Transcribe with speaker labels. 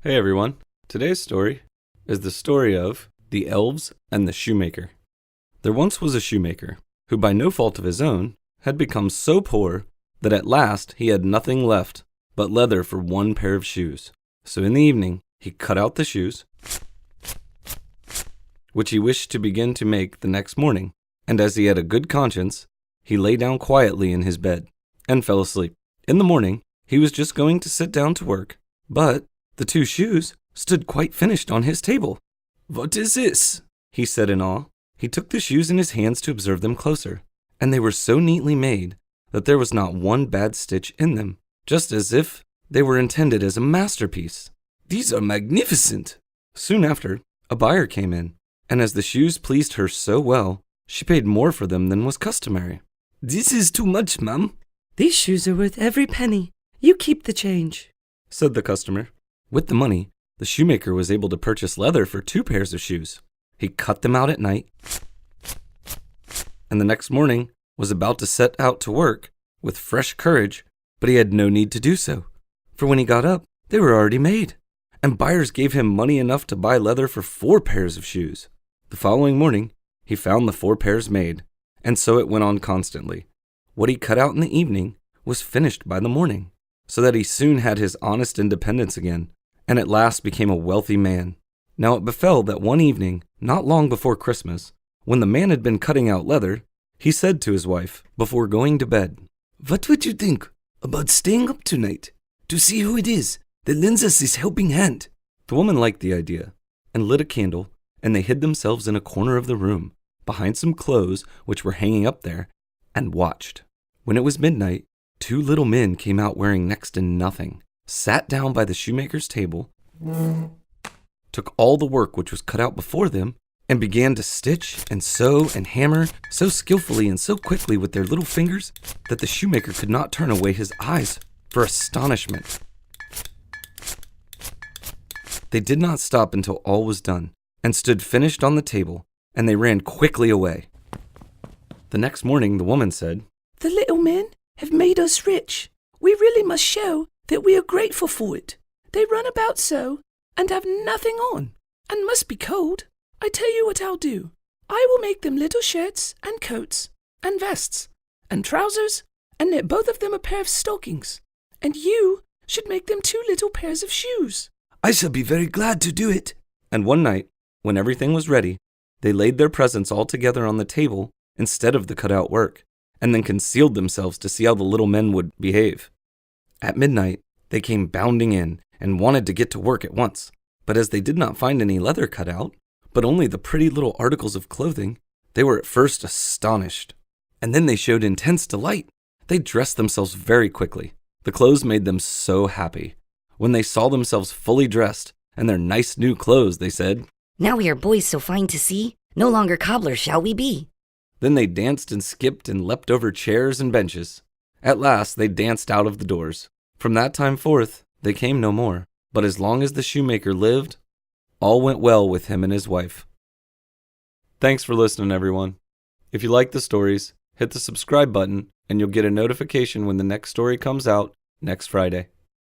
Speaker 1: Hey everyone, today's story is the story of the Elves and the Shoemaker. There once was a shoemaker who, by no fault of his own, had become so poor that at last he had nothing left but leather for one pair of shoes. So in the evening he cut out the shoes, which he wished to begin to make the next morning, and as he had a good conscience, he lay down quietly in his bed and fell asleep. In the morning he was just going to sit down to work, but the two shoes stood quite finished on his table. "What is this?" he said in awe. He took the shoes in his hands to observe them closer, and they were so neatly made that there was not one bad stitch in them, just as if they were intended as a masterpiece. "These are magnificent." Soon after, a buyer came in, and as the shoes pleased her so well, she paid more for them than was customary. "This is too much, ma'am."
Speaker 2: "These shoes are worth every penny. You keep the change,"
Speaker 1: said the customer. With the money, the shoemaker was able to purchase leather for 2 pairs of shoes. He cut them out at night, and the next morning was about to set out to work with fresh courage, but he had no need to do so, for when he got up, they were already made, and buyers gave him money enough to buy leather for 4 pairs of shoes. The following morning, he found the 4 pairs made, and so it went on constantly. What he cut out in the evening was finished by the morning, so that he soon had his honest independence again, and at last became a wealthy man. Now it befell that one evening, not long before Christmas, when the man had been cutting out leather, he said to his wife, before going to bed, "What would you think about staying up tonight to see who it is that lends us this helping hand?" The woman liked the idea, and lit a candle, and they hid themselves in a corner of the room, behind some clothes which were hanging up there, and watched. When it was midnight, 2 little men came out wearing next to nothing, sat down by the shoemaker's table, took all the work which was cut out before them, and began to stitch and sew and hammer so skillfully and so quickly with their little fingers that the shoemaker could not turn away his eyes for astonishment. They did not stop until all was done, and stood finished on the table, and they ran quickly away. The next morning the woman said,
Speaker 2: "The little men have made us rich. We really must show that we are grateful for it. They run about so, and have nothing on, and must be cold. I tell you what I'll do. I will make them little shirts and coats and vests and trousers, and knit both of them a pair of stockings. And you should make them 2 little pairs of shoes."
Speaker 1: "I shall be very glad to do it." And one night, when everything was ready, they laid their presents all together on the table instead of the cut-out work, and then concealed themselves to see how the little men would behave. At midnight, they came bounding in and wanted to get to work at once, but as they did not find any leather cut out, but only the pretty little articles of clothing, they were at first astonished, and then they showed intense delight. They dressed themselves very quickly. The clothes made them so happy. When they saw themselves fully dressed and their nice new clothes, they said,
Speaker 3: "Now we are boys so fine to see, no longer cobblers shall we be."
Speaker 1: Then they danced and skipped and leapt over chairs and benches. At last they danced out of the doors. From that time forth they came no more, but as long as the shoemaker lived, all went well with him and his wife. Thanks for listening, everyone. If you like the stories, hit the subscribe button and you'll get a notification when the next story comes out next Friday.